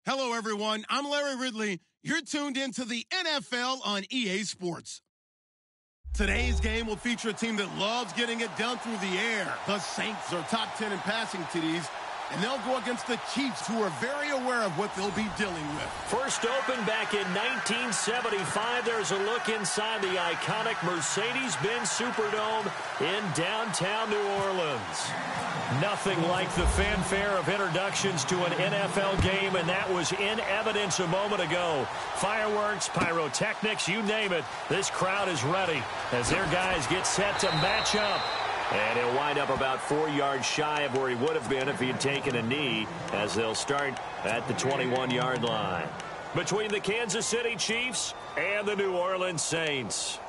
Hello, everyone. I'm Larry Ridley. You're tuned into the NFL on EA Sports. Today's game will feature a team that loves getting it done through the air. The Saints are top 10 in passing TDs, and they'll go against the Chiefs, who are very aware of what they'll be dealing with. First opened back in 1975. There's a look inside the iconic Mercedes-Benz Superdome in downtown New Orleans. Nothing like the fanfare of introductions to an NFL game, and that was in evidence a moment ago. Fireworks, pyrotechnics, you name it. This crowd is ready as their guys get set to match up. And he'll wind up about 4 yards shy of where he would have been if he had taken a knee, as they'll start at the 21-yard line. Between the Kansas City Chiefs and the New Orleans Saints.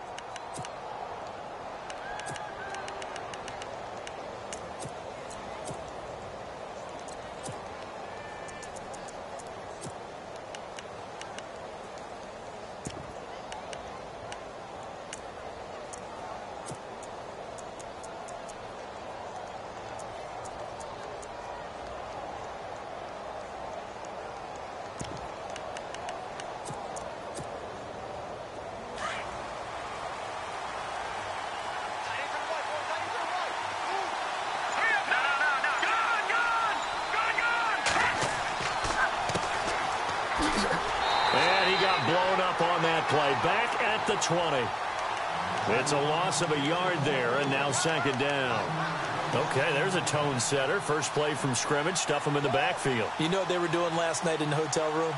Play back at the 20. It's a loss of a yard there, and now second down. Okay, there's a tone setter. First play from scrimmage, stuff them in the backfield. You know what they were doing last night in the hotel room?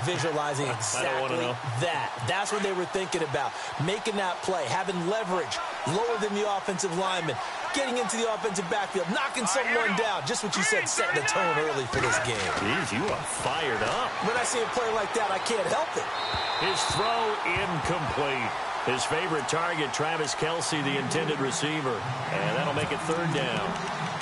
Visualizing exactly that. That's what they were thinking about. Making that play, having leverage, lower than the offensive lineman, getting into the offensive backfield, knocking someone down. Just what you said, setting the tone early for this game. Jeez, you are fired up. When I see a play like that, I can't help it. His throw incomplete. His favorite target, Travis Kelce, the intended receiver. And that'll make it third down.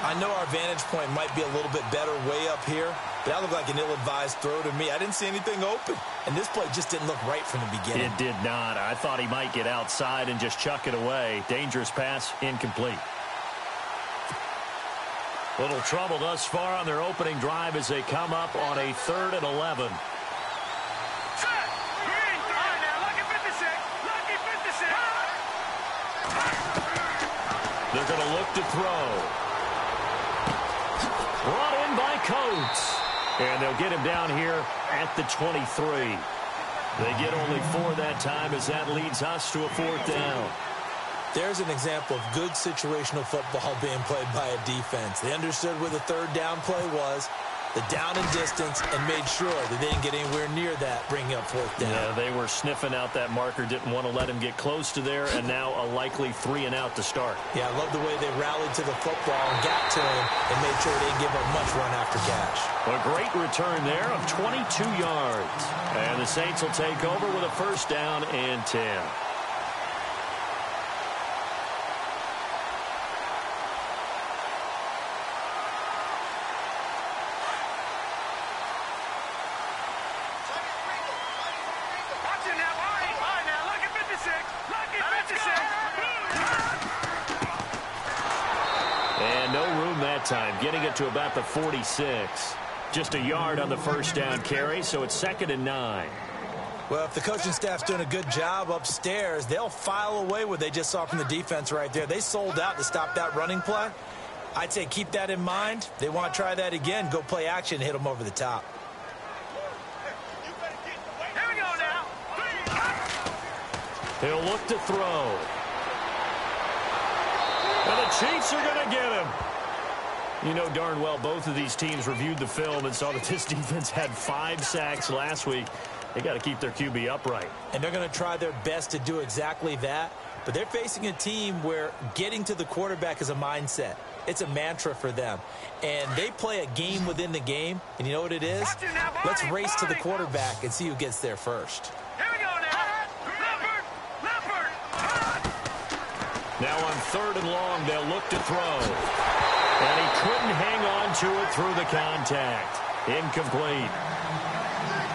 I know our vantage point might be a little bit better way up here, but that looked like an ill-advised throw to me. I didn't see anything open, and this play just didn't look right from the beginning. It did not. I thought he might get outside and just chuck it away. Dangerous pass, incomplete. Little trouble thus far on their opening drive as they come up on a 3rd and 11. They're going to look to throw. Brought in by Coates. And they'll get him down here at the 23. They get only 4 that time as that leads us to a 4th down. There's an example of good situational football being played by a defense. They understood where the 3rd down play was, the down and distance, and made sure that they didn't get anywhere near that, bringing up 4th down. Yeah, they were sniffing out that marker, didn't want to let him get close to there, and now a likely 3 and out to start. Yeah, I love the way they rallied to the football and got to him and made sure they didn't give up much run after catch. A great return there of 22 yards. And the Saints will take over with a 1st down and 10. Time, getting it to about the 46. Just a yard on the 1st down carry, so it's 2nd and 9. Well, if the coaching staff's doing a good job upstairs, they'll file away what they just saw from the defense right there. They sold out to stop that running play. I'd say keep that in mind. They want to try that again, go play action, hit them over the top. Here we go now. He'll look to throw. And the Chiefs are going to get him. You know darn well both of these teams reviewed the film and saw that this defense had 5 sacks last week. They got to keep their QB upright. And they're going to try their best to do exactly that. But they're facing a team where getting to the quarterback is a mindset. It's a mantra for them. And they play a game within the game. And you know what it is? Let's race to the quarterback and see who gets there first. Here we go now. Leopard. Now on 3rd and long, they'll look to throw. And he couldn't hang on to it through the contact. Incomplete.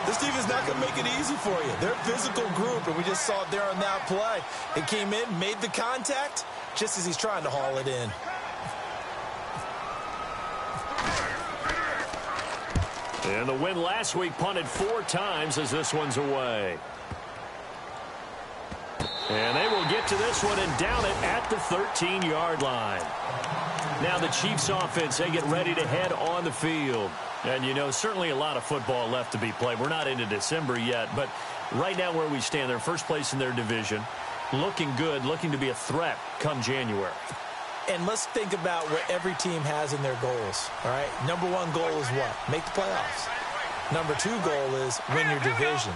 This defense not going to make it easy for you. They're a physical group, and we just saw it there on that play. It came in, made the contact, just as he's trying to haul it in. And the win last week punted 4 times as this one's away. And they will get to this one and down it at the 13-yard line. Now the Chiefs offense, they get ready to head on the field. And, you know, certainly a lot of football left to be played. We're not into December yet, but right now where we stand, they're first place in their division. Looking good, looking to be a threat come January. And let's think about what every team has in their goals, all right? Number 1 goal is what? Make the playoffs. Number 2 goal is win your division.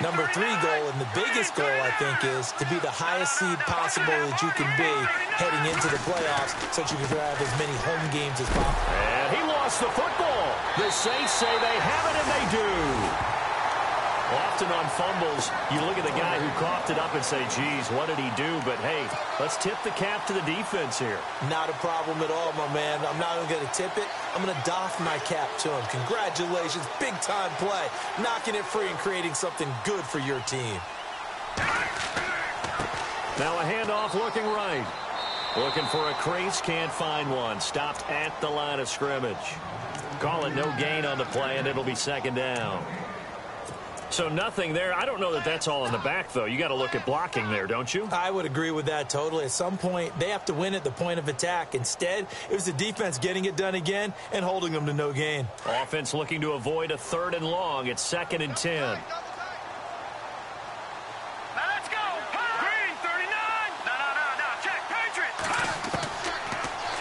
Number 3 goal, and the biggest goal, I think, is to be the highest seed possible that you can be heading into the playoffs so that you can have as many home games as possible. And he lost the football. The Saints say they have it, and they do. Often on fumbles, you look at the guy who coughed it up and say, geez, what did he do? But, hey, let's tip the cap to the defense here. Not a problem at all, my man. I'm not even going to tip it. I'm going to doff my cap to him. Congratulations. Big-time play. Knocking it free and creating something good for your team. Now a handoff looking right. Looking for a crease, can't find one. Stopped at the line of scrimmage. Call it no gain on the play, and it'll be second down. So nothing there. I don't know that that's all in the back, though. You got to look at blocking there, don't you? I would agree with that totally. At some point, they have to win at the point of attack. Instead, it was the defense getting it done again and holding them to no gain. Offense looking to avoid a 3rd and long. It's 2nd and 10. Now let's go. Green, 39. No. Check. Patriots.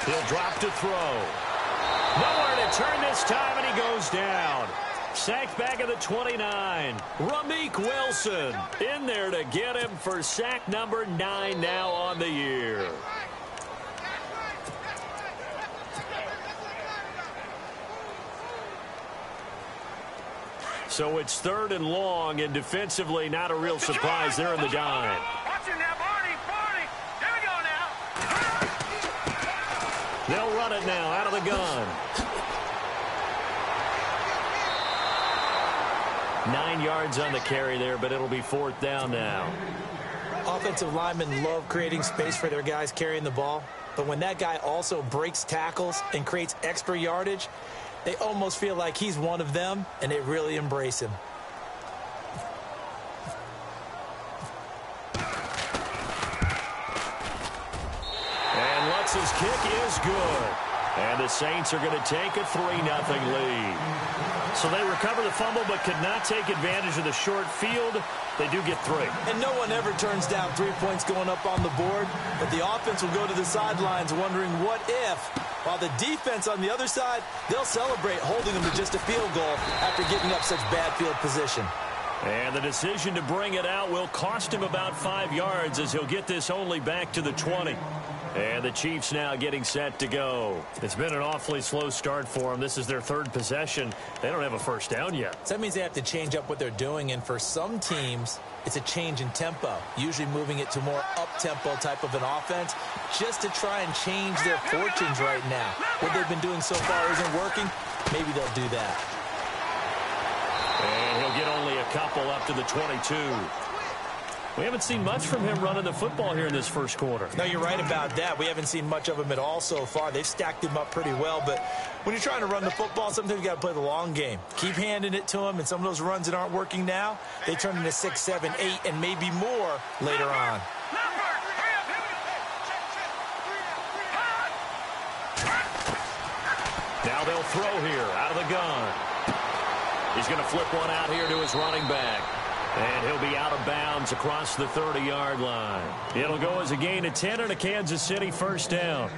He'll drop to throw. Nowhere to turn this time, and he goes down. Sacked back at the 29. Ramik Wilson in there to get him for sack number 9 now on the year. So it's 3rd and long, and defensively not a real surprise there in the dime. Watch him now, Barney. Here we go now. They'll run it now out of the gun. 9 yards on the carry there, but it'll be 4th down now. Offensive linemen love creating space for their guys carrying the ball, but when that guy also breaks tackles and creates extra yardage, they almost feel like he's one of them, and they really embrace him. And Lutz's kick is good. And the Saints are going to take a 3-0 lead. So they recover the fumble but could not take advantage of the short field. They do get 3. And no one ever turns down 3 points going up on the board, but the offense will go to the sidelines wondering what if, while the defense on the other side, they'll celebrate holding them to just a field goal after giving up such bad field position. And the decision to bring it out will cost him about 5 yards as he'll get this only back to the 20. And the Chiefs now getting set to go. It's been an awfully slow start for them. This is their 3rd possession. They don't have a first down yet. So that means they have to change up what they're doing, and for some teams, it's a change in tempo, usually moving it to more up-tempo type of an offense just to try and change their fortunes right now. What they've been doing so far isn't working. Maybe they'll do that. And he'll get only a couple up to the 22. We haven't seen much from him running the football here in this first quarter. No, you're right about that. We haven't seen much of him at all so far. They've stacked him up pretty well, but when you're trying to run the football, sometimes you got to play the long game. Keep handing it to him, and some of those runs that aren't working now, they turn into 6, 7, 8, and maybe more later on. Now they'll throw here out of the gun. He's going to flip one out here to his running back. And he'll be out of bounds across the 30-yard line. It'll go as a gain of 10 and a Kansas City first down.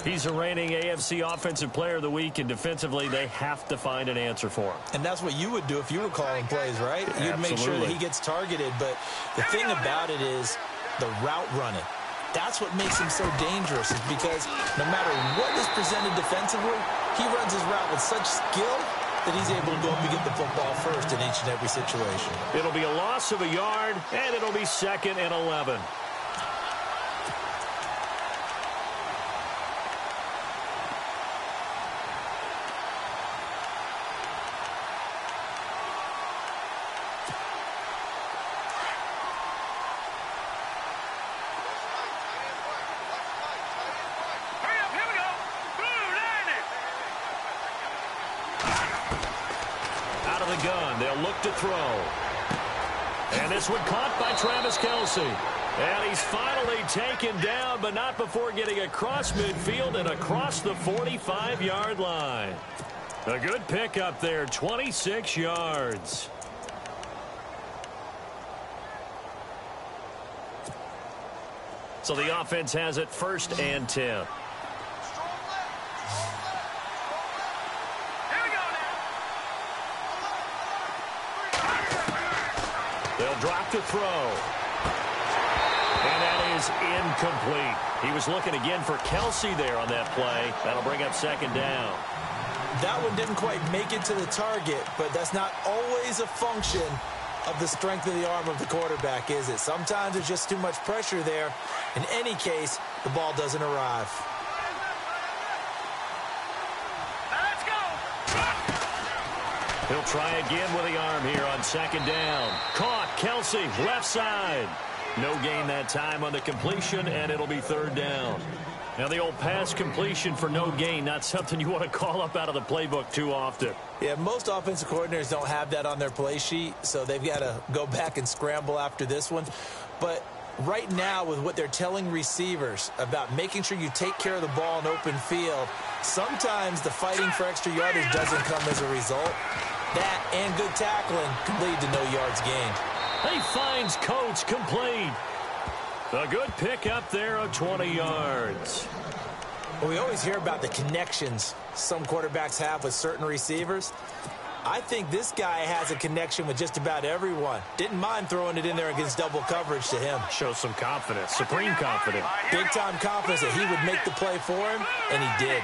He's the reigning AFC Offensive Player of the Week, and defensively they have to find an answer for him. And that's what you would do if you were calling plays, right? You'd make sure that he gets targeted. But the thing about it is the route running. That's what makes him so dangerous, is because no matter what is presented defensively, he runs his route with such skill that he's able to go up and get the football first in each and every situation. It'll be a loss of a yard, and it'll be 2nd and 11. gun. They'll look to throw. And this one caught by Travis Kelce. And he's finally taken down, but not before getting across midfield and across the 45-yard line. A good pickup there, 26 yards. So the offense has it 1st and 10. They'll drop to throw. And that is incomplete. He was looking again for Kelce there on that play. That'll bring up 2nd down. That one didn't quite make it to the target, but that's not always a function of the strength of the arm of the quarterback, is it? Sometimes there's just too much pressure there. In any case, the ball doesn't arrive. Let's go. He'll try again with the arm here on 2nd down. Caught. Kelce, left side. No gain that time on the completion, and it'll be 3rd down. Now, the old pass completion for no gain, not something you want to call up out of the playbook too often. Yeah, most offensive coordinators don't have that on their play sheet, so they've got to go back and scramble after this one. But right now, with what they're telling receivers about making sure you take care of the ball in open field, sometimes the fighting for extra yardage doesn't come as a result. That and good tackling can lead to no yards gained. He finds Coates complete. A good pickup there of 20 yards. Well, we always hear about the connections some quarterbacks have with certain receivers. I think this guy has a connection with just about everyone. Didn't mind throwing it in there against double coverage to him. Shows some confidence, supreme confidence. Big-time confidence that he would make the play for him, and he did.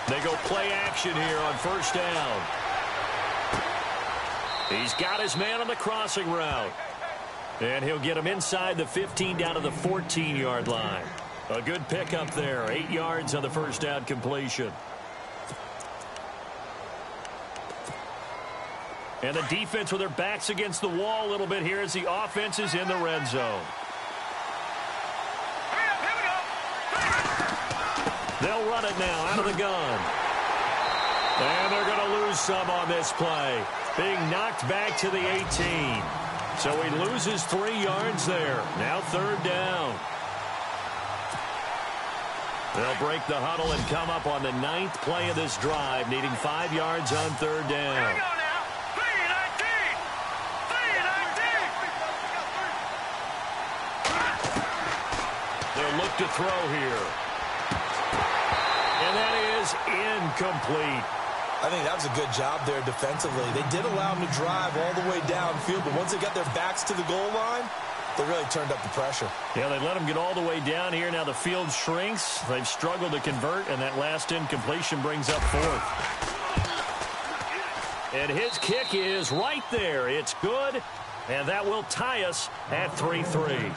They go play action here on 1st down. He's got his man on the crossing route. And he'll get him inside the 15 down to the 14-yard line. A good pickup there. 8 yards on the 1st down completion. And the defense with their backs against the wall a little bit here as the offense is in the red zone. They'll run it now out of the gun. And they're going to lose some on this play. Being knocked back to the 18. So he loses 3 yards there. Now 3rd down. They'll break the huddle and come up on the 9th play of this drive, needing 5 yards on 3rd down. They'll look to throw here. And that is incomplete. I think that was a good job there defensively. They did allow them to drive all the way downfield, but once they got their backs to the goal line, they really turned up the pressure. Yeah, they let them get all the way down here. Now the field shrinks. They've struggled to convert, and that last incompletion brings up 4th. And his kick is right there. It's good, and that will tie us at 3-3.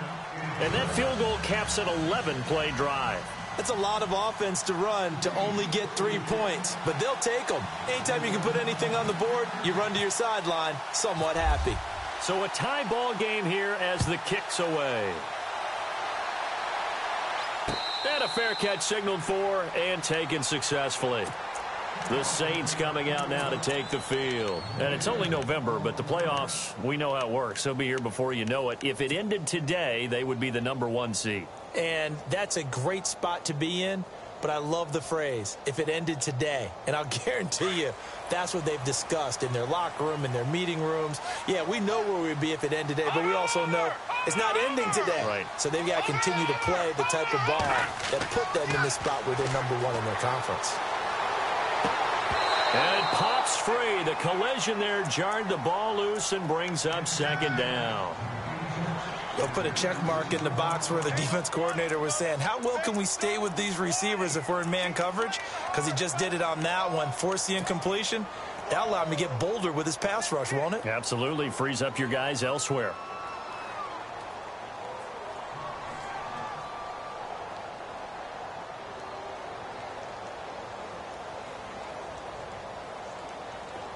And that field goal caps an 11-play drive. That's a lot of offense to run to only get 3 points, but they'll take them. Anytime you can put anything on the board, you run to your sideline somewhat happy. So a tie ball game here as the kick's away. And a fair catch signaled for and taken successfully. The Saints coming out now to take the field. And it's only November, but the playoffs, we know how it works. They'll be here before you know it. If it ended today, they would be the #1 seed. And that's a great spot to be in, but I love the phrase, if it ended today. And I'll guarantee you that's what they've discussed in their locker room, in their meeting rooms. Yeah, we know where we'd be if it ended today, but we also know it's not ending today. Right. So they've got to continue to play the type of ball that put them in the spot where they're #1 in their conference. And it pops free. The collision there jarred the ball loose and brings up 2nd down. They'll put a check mark in the box where the defense coordinator was saying, how well can we stay with these receivers if we're in man coverage? Because he just did it on that one, force the incompletion. That'll allow him to get bolder with his pass rush, won't it? Absolutely. Frees up your guys elsewhere.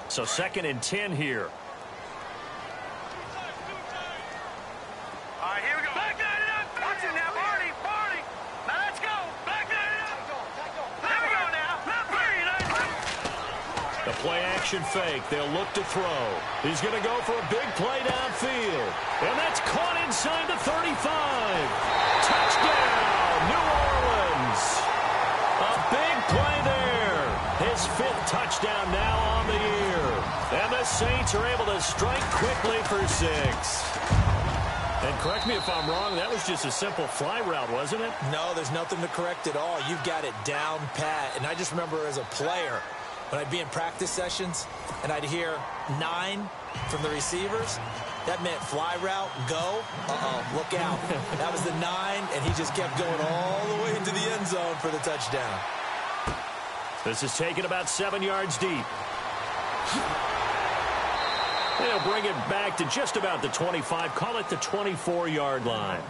So 2nd and 10 here. All right, here we go. Watch it now. The play-action fake. They'll look to throw. He's going to go for a big play downfield. And that's caught inside the 35. Touchdown, New Orleans. A big play there. His 5th touchdown now on the year. And the Saints are able to strike quickly for 6. And correct me if I'm wrong, that was just a simple fly route, wasn't it? No, there's nothing to correct at all. You've got it down pat. And I just remember as a player, when I'd be in practice sessions and I'd hear 9 from the receivers, that meant fly route, go. Look out. That was the 9, and he just kept going all the way into the end zone for the touchdown. This is taken about 7 yards deep. They'll bring it back to just about the 25. Call it the 24-yard line.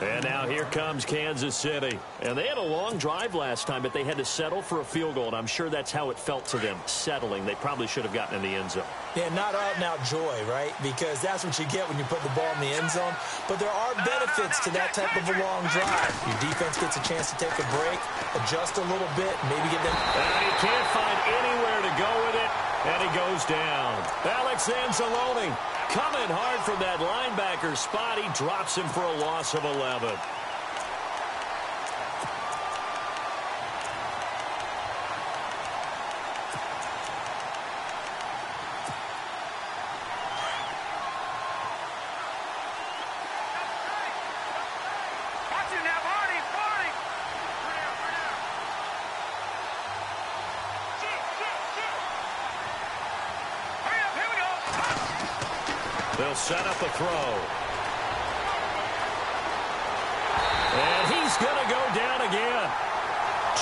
And now here comes Kansas City. And they had a long drive last time, but they had to settle for a field goal. And I'm sure that's how it felt to them, settling. They probably should have gotten in the end zone. Yeah, not out and out joy, right? Because that's what you get when you put the ball in the end zone. But there are benefits to that type of a long drive. Your defense gets a chance to take a break, adjust a little bit, maybe get them. And he can't find anywhere to go with it, and he goes down. Alex Anzalone coming hard from that linebacker spot. He drops him for a loss of 11. They'll set up a throw. And he's going to go down again.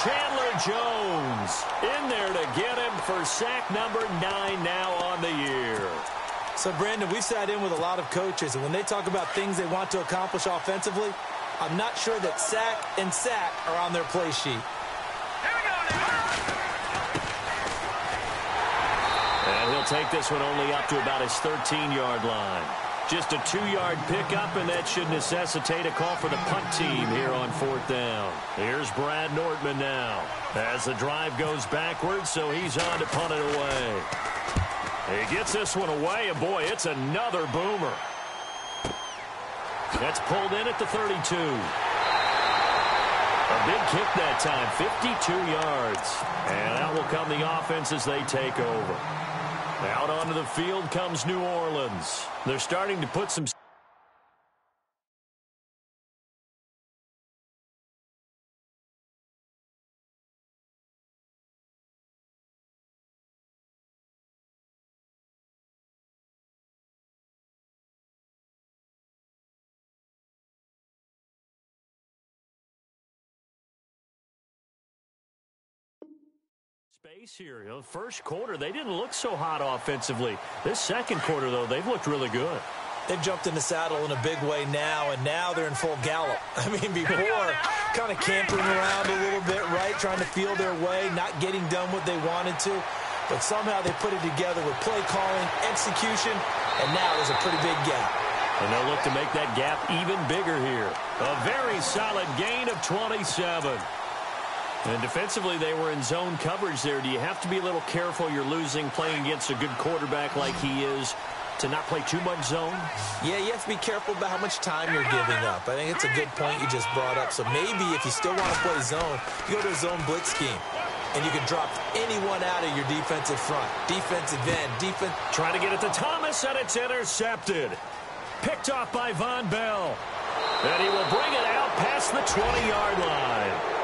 Chandler Jones in there to get him for sack number 9 now on the year. So, Brandon, we sat in with a lot of coaches, and when they talk about things they want to accomplish offensively, I'm not sure that sack and sack are on their play sheet. And he'll take this one only up to about his 13-yard line. Just a 2-yard pickup, and that should necessitate a call for the punt team here on 4th down. Here's Brad Nortman now as the drive goes backwards, so he's on to punt it away. He gets this one away, and boy, it's another boomer. That's pulled in at the 32. A big kick that time, 52 yards. And out will come the offense as they take over. Out onto the field comes New Orleans. They're starting to put some... space here. You know, first quarter, they didn't look so hot offensively. This second quarter, though, they've looked really good. They've jumped in the saddle in a big way now, and now they're in full gallop. I mean, before, kind of campering around a little bit, right, trying to feel their way, not getting done what they wanted to. But somehow they put it together with play calling, execution, and now there's a pretty big gap. And they'll look to make that gap even bigger here. A very solid gain of 27. And defensively, they were in zone coverage there. Do you have to be a little careful you're losing playing against a good quarterback like he is to not play too much zone? Yeah, you have to be careful about how much time you're giving up. I think it's a good point you just brought up. So maybe if you still want to play zone, you go to a zone blitz scheme. And you can drop anyone out of your defensive front. Defensive end, defense. Trying to get it to Thomas, and it's intercepted. Picked off by Von Bell. And he will bring it out past the 20-yard line.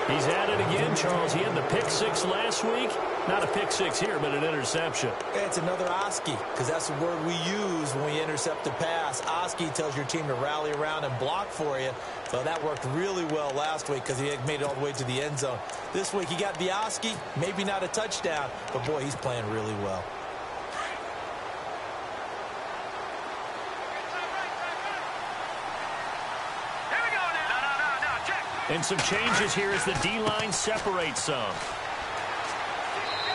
He's at it again, Charles. He had the pick six last week. Not a pick six here, but an interception. It's another Oski, because that's the word we use when we intercept a pass. Oski tells your team to rally around and block for you. So that worked really well last week because he made it all the way to the end zone. This week he got the Oski, maybe not a touchdown, but boy, he's playing really well. And some changes here as the D-line separates some.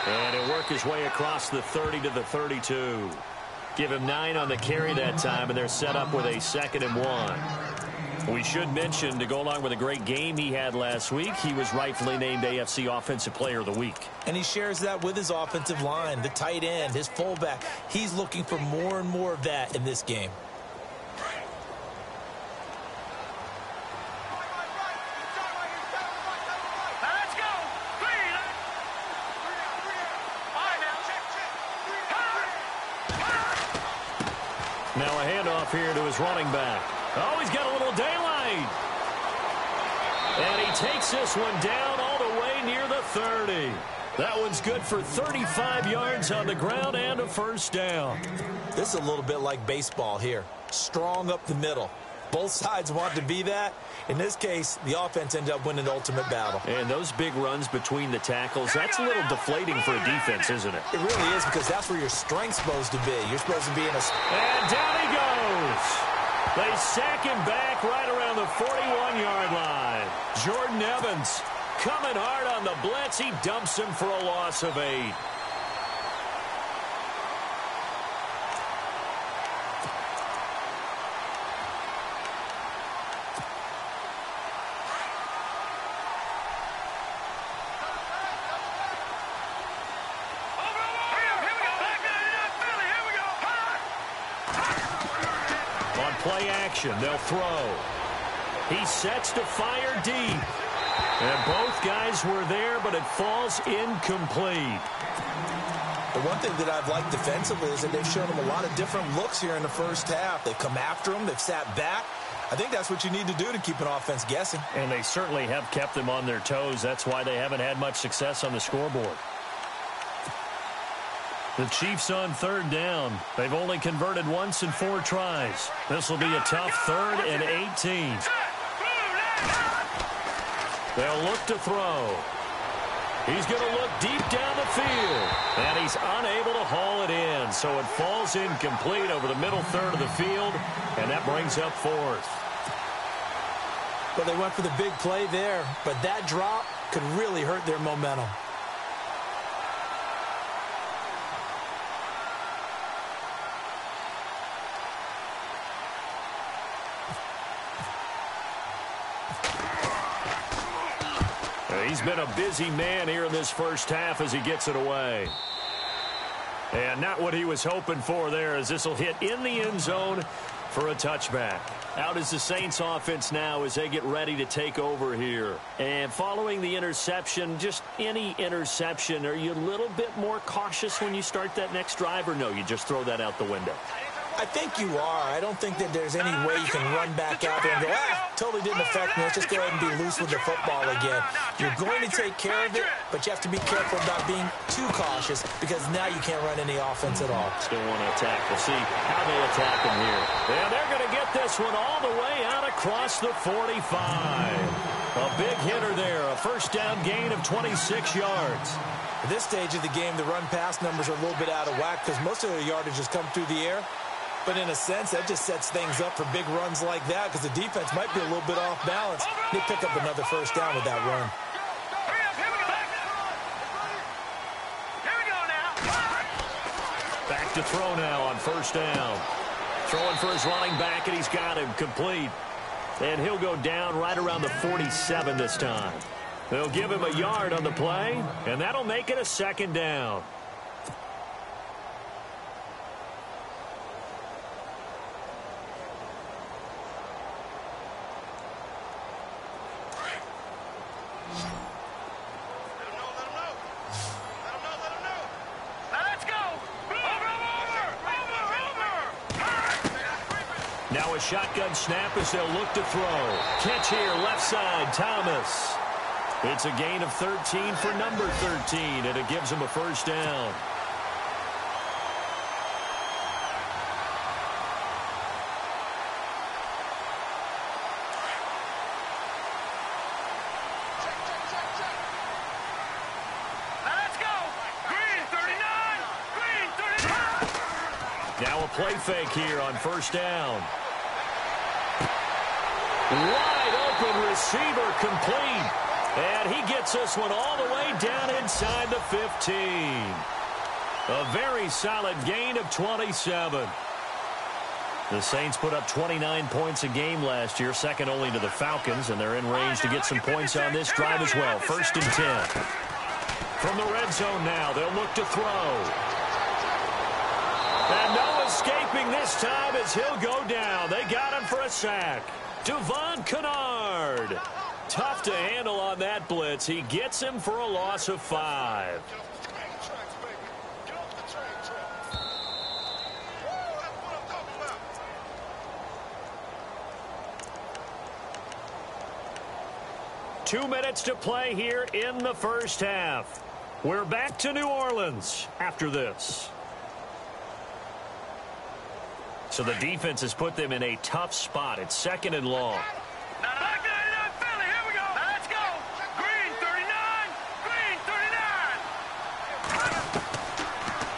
And he'll work his way across the 30 to the 32. Give him 9 on the carry that time, and they're set up with a 2nd and 1. We should mention, to go along with a great game he had last week, he was rightfully named AFC Offensive Player of the Week. And he shares that with his offensive line, the tight end, his fullback. He's looking for more and more of that in this game. Now a handoff here to his running back. Oh, he's got a little daylight. And he takes this one down all the way near the 30. That one's good for 35 yards on the ground and a first down. This is a little bit like baseball here. Strong up the middle. Both sides want to be that. In this case, the offense ended up winning the ultimate battle. And those big runs between the tackles, that's a little deflating for a defense, isn't it? It really is, because that's where your strength's supposed to be. You're supposed to be in a... And down he goes. They sack him back right around the 41-yard line. Jordan Evans coming hard on the blitz. He dumps him for a loss of 8. Play action, they'll throw. He sets to fire deep. And both guys were there, but it falls incomplete. The one thing that I've liked defensively is that they've shown him a lot of different looks here in the first half. They've come after him, they've sat back. I think that's what you need to do to keep an offense guessing. And they certainly have kept them on their toes. That's why they haven't had much success on the scoreboard. The Chiefs on third down. They've only converted once in 4 tries. This will be a tough 3rd and 18. They'll look to throw. He's going to look deep down the field. And he's unable to haul it in. So it falls incomplete over the middle third of the field. And that brings up 4th. Well, they went for the big play there. But that drop could really hurt their momentum. He's been a busy man here in this first half as he gets it away. And not what he was hoping for there, as this will hit in the end zone for a touchback. Out is the Saints offense now as they get ready to take over here. And following the interception, just any interception, are you a little bit more cautious when you start that next drive, or no, you just throw that out the window? I think you are. I don't think that there's any way you can run back out there and go, totally didn't affect me. Let's just go ahead and be loose with the football again. You're going to take care of it, but you have to be careful about being too cautious, because now you can't run any offense at all. Still want to attack. We'll see how they attack him here. And they're going to get this one all the way out across the 45. A big hitter there. A first down gain of 26 yards. At this stage of the game, the run-pass numbers are a little bit out of whack because most of the yardage has come through the air. But in a sense, that just sets things up for big runs like that, because the defense might be a little bit off balance. They pick up another first down with that run. Back to throw now on first down. Throwing for his running back, and he's got him complete. And he'll go down right around the 47 this time. They'll give him a yard on the play, and that'll make it a second down. Now a shotgun snap as they'll look to throw. Catch here, left side, Thomas. It's a gain of 13 for number 13, and it gives him a first down. Let's go! Green 39! Green 39! Now a play fake here on first down. Wide open receiver complete. And he gets this one all the way down inside the 15. A very solid gain of 27. The Saints put up 29 points a game last year, second only to the Falcons, and they're in range to get some points on this drive as well. 1st and 10. From the red zone now, they'll look to throw. And no escaping this time as he'll go down. They got him for a sack. Devon Kennard. Tough to handle on that blitz. He gets him for a loss of 5. Two minutes to play here in the first half. We're back to New Orleans after this. So the defense has put them in a tough spot. It's 2nd and long.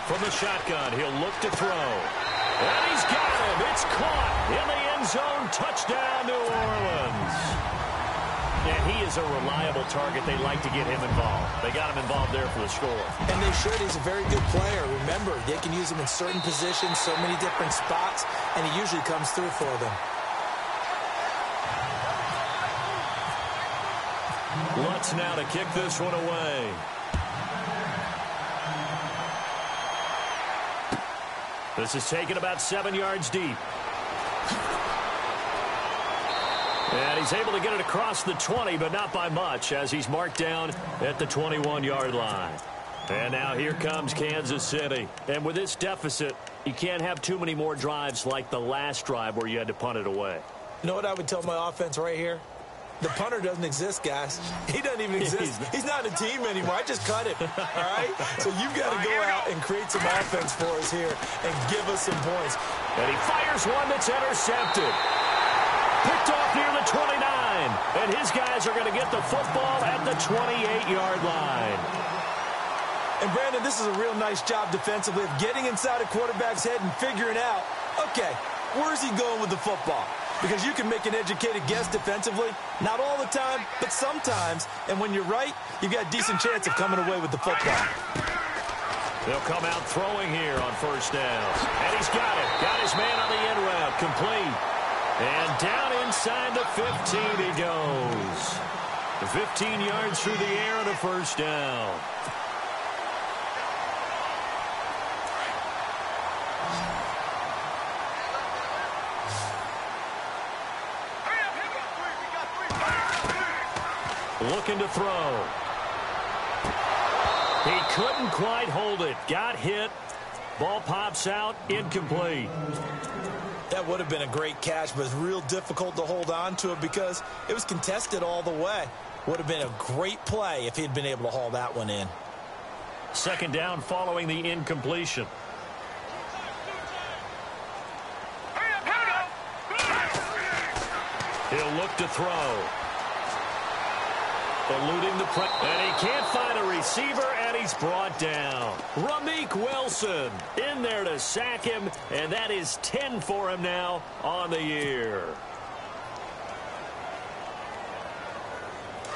From the shotgun, he'll look to throw. And he's got him. It's caught in the end zone. Touchdown, New Orleans. And he is a reliable target. They like to get him involved. They got him involved there for the score. And they should. He's a very good player. Remember, they can use him in certain positions, so many different spots, and he usually comes through for them. Lutz now to kick this one away. This is taken about 7 yards deep. And he's able to get it across the 20, but not by much, as he's marked down at the 21-yard line. And now here comes Kansas City. And with this deficit, you can't have too many more drives like the last drive where you had to punt it away. You know what I would tell my offense right here? The punter doesn't exist, guys. He doesn't even exist. He's not a team anymore. I just cut him, all right? So you've got to go out and create some offense for us here and give us some points. And he fires one that's intercepted. Picked off near the 29. And his guys are going to get the football at the 28-yard line. And, Brandon, this is a real nice job defensively of getting inside a quarterback's head and figuring out, okay, where's he going with the football? Because you can make an educated guess defensively. Not all the time, but sometimes. And when you're right, you've got a decent chance of coming away with the football. They'll come out throwing here on 1st down. And he's got it. Got his man on the end route. Complete. And down inside the 15 he goes. 15 yards through the air and a 1st down. Looking to throw. He couldn't quite hold it. Got hit. Ball pops out. Incomplete. That would have been a great catch, but it's real difficult to hold on to it because it was contested all the way. Would have been a great play if he'd been able to haul that one in. 2nd down following the incompletion. He'll look to throw. Eluding the press. And he can't find a receiver, and he's brought down. Ramik Wilson in there to sack him, and that is 10 for him now on the year.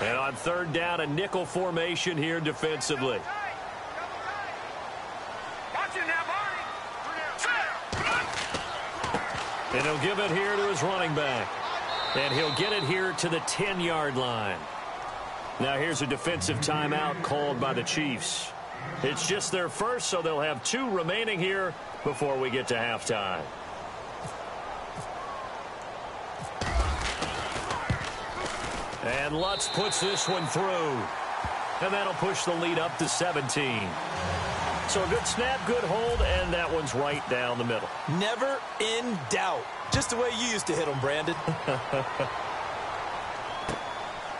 And on 3rd down, a nickel formation here defensively. And he'll give it here to his running back. And he'll get it here to the 10-yard line. Now here's a defensive timeout called by the Chiefs. It's just their first, so they'll have 2 remaining here before we get to halftime. And Lutz puts this one through. And that'll push the lead up to 17. So a good snap, good hold, and that one's right down the middle. Never in doubt. Just the way you used to hit them, Brandon.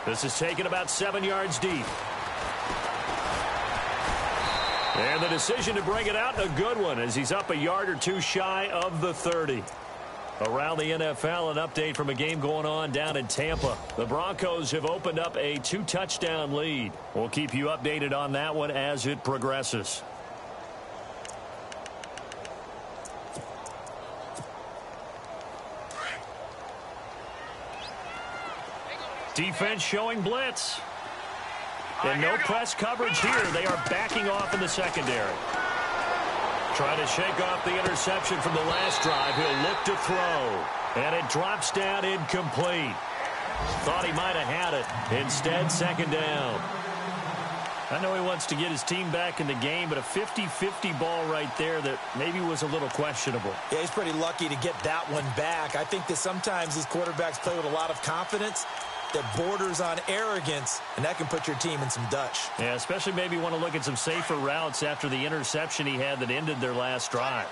This is taken about 7 yards deep. And the decision to bring it out, a good one, as he's up a yard or 2 shy of the 30. Around the NFL, an update from a game going on down in Tampa. The Broncos have opened up a 2-touchdown lead. We'll keep you updated on that one as it progresses. Defense showing blitz. And no press coverage here. They are backing off in the secondary. Trying to shake off the interception from the last drive. He'll look to throw. And it drops down incomplete. Thought he might have had it. Instead, second down. I know he wants to get his team back in the game, but a 50-50 ball right there that maybe was a little questionable. Yeah, he's pretty lucky to get that one back. I think that sometimes these quarterbacks play with a lot of confidence that borders on arrogance, and that can put your team in some Dutch. Yeah, especially maybe want to look at some safer routes after the interception he had that ended their last drive.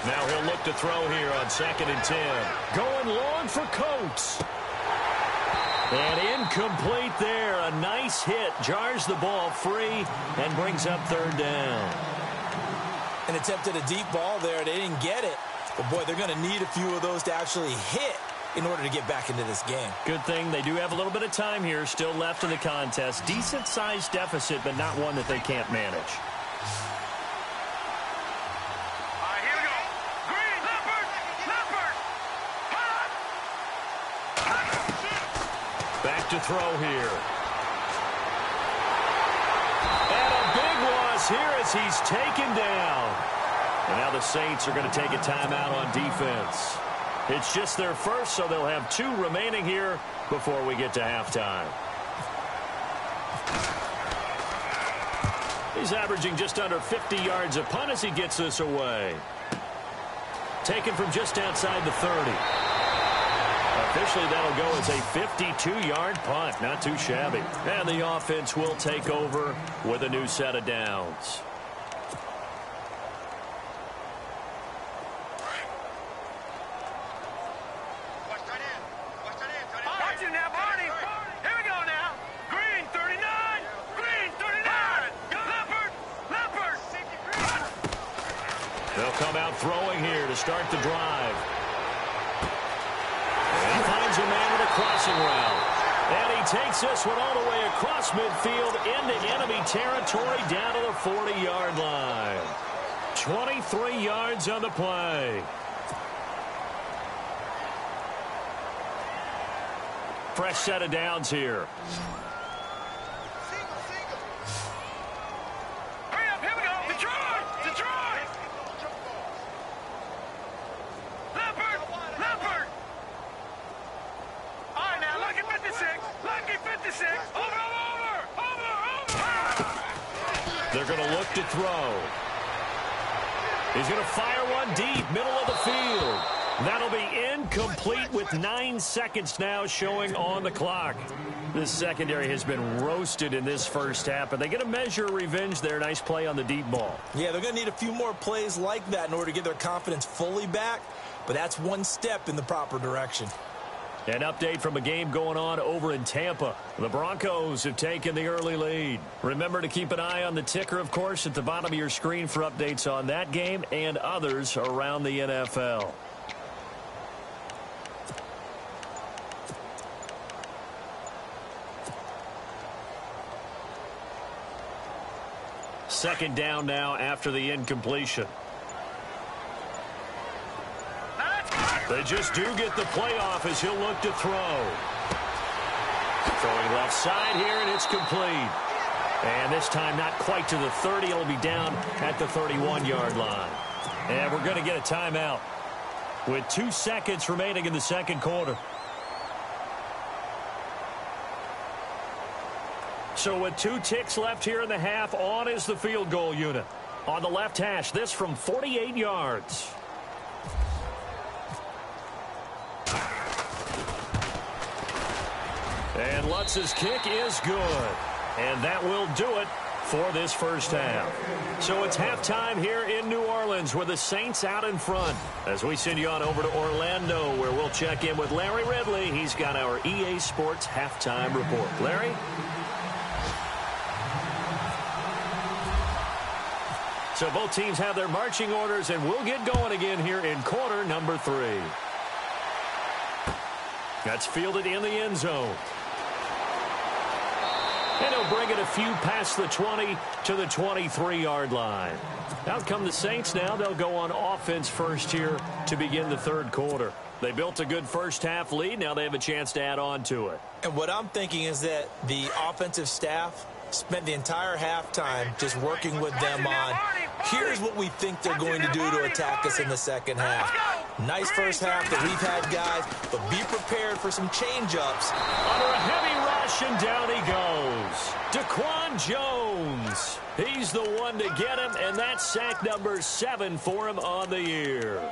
Now he'll look to throw here on 2nd and 10. Going long for Coates. And incomplete there. A nice hit. Jars the ball free and brings up 3rd down. And attempted a deep ball there. They didn't get it. But, boy, they're going to need a few of those to actually hit in order to get back into this game. Good thing they do have a little bit of time here still left in the contest. Decent-sized deficit, but not one that they can't manage. Back to throw here. And a big loss here as he's taken down. And now the Saints are going to take a timeout on defense. It's just their first, so they'll have 2 remaining here before we get to halftime. He's averaging just under 50 yards a punt as he gets this away. Taken from just outside the 30. Officially, that'll go as a 52-yard punt. Not too shabby. And the offense will take over with a new set of downs. Watch it now, Barney. Here we go now. Green 39. Green 39. Leopard. They'll come out throwing here to start the drive. He finds a man with a crossing route. And he takes this one all the way across midfield into enemy territory down to the 40-yard line. 23 yards on the play. Fresh set of downs here. Hurry up, here we go. Detroit. Leopard. All right, now, lucky 56. Over. They're going to look to throw. He's going to fire one deep, middle of the field. That'll be incomplete with 9 seconds now showing on the clock. This secondary has been roasted in this first half, but they get a measure of revenge there. Nice play on the deep ball. Yeah, they're going to need a few more plays like that in order to get their confidence fully back, but that's one step in the proper direction. An update from a game going on over in Tampa. The Broncos have taken the early lead. Remember to keep an eye on the ticker, of course, at the bottom of your screen for updates on that game and others around the NFL. Second down now after the incompletion. They just do get the playoff as he'll look to throw. Throwing left side here, and it's complete. And this time not quite to the 30. It'll be down at the 31-yard line. And we're going to get a timeout with 2 seconds remaining in the second quarter. So with 2 ticks left here in the half, on is the field goal unit. On the left hash, this from 48 yards. And Lutz's kick is good. And that will do it for this first half. So it's halftime here in New Orleans with the Saints out in front. As we send you on over to Orlando, where we'll check in with Larry Ridley. He's got our EA Sports halftime report. Larry? So both teams have their marching orders, and we'll get going again here in quarter number 3. That's fielded in the end zone. And he'll bring it a few past the 20 to the 23-yard line. Out come the Saints now. They'll go on offense first here to begin the third quarter. They built a good first half lead. Now they have a chance to add on to it. And what I'm thinking is that the offensive staff Spent the entire halftime just working with them on, here's what we think they're going to do to attack us in the second half. Nice first half that we've had, guys, but be prepared for some change-ups. Under a heavy rush, and down he goes. Daquan Jones. He's the one to get him, and that's sack number 7 for him on the year.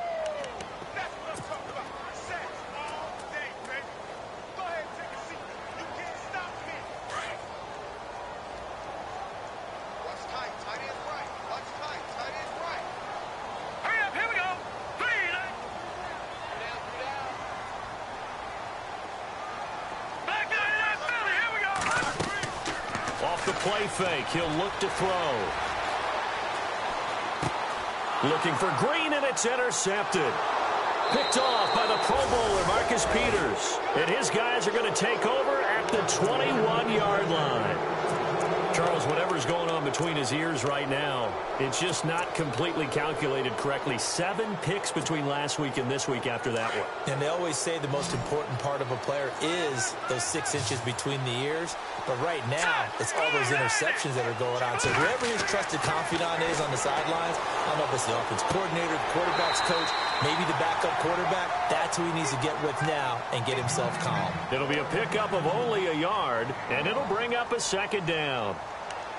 The play fake. He'll look to throw. Looking for Green, and it's intercepted. Picked off by the Pro Bowler, Marcus Peters. And his guys are going to take over at the 21-yard line. Charles, whatever's going on between his ears right now, it's just not completely calculated correctly. 7 picks between last week and this week after that one. And they always say the most important part of a player is those 6 inches between the ears. But right now, it's all those interceptions that are going on. So whoever his trusted confidant is on the sidelines, I don't know if it's the offense coordinator, the quarterback's coach, maybe the backup quarterback, that's who he needs to get with now and get himself calm. It'll be a pickup of only a yard, and it'll bring up a second down.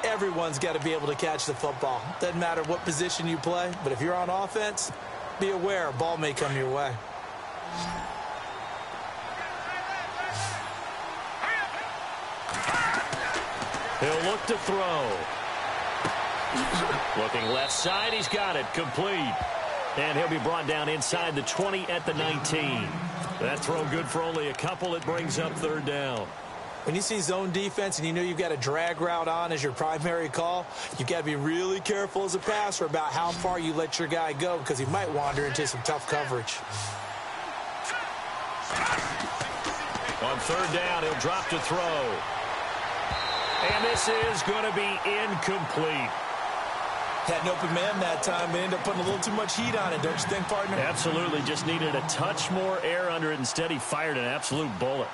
Everyone's got to be able to catch the football. Doesn't matter what position you play, but if you're on offense, be aware a ball may come your way. He'll look to throw. Looking left side, he's got it, complete. And he'll be brought down inside the 20 at the 19. That throw good for only a couple. It brings up third down. When you see zone defense and you know you've got a drag route on as your primary call, you've got to be really careful as a passer about how far you let your guy go because he might wander into some tough coverage. On third down, he'll drop to throw. And this is going to be incomplete. Had an open man that time, but ended up putting a little too much heat on it, don't you think, partner? Absolutely. Just needed a touch more air under it. Instead, he fired an absolute bullet.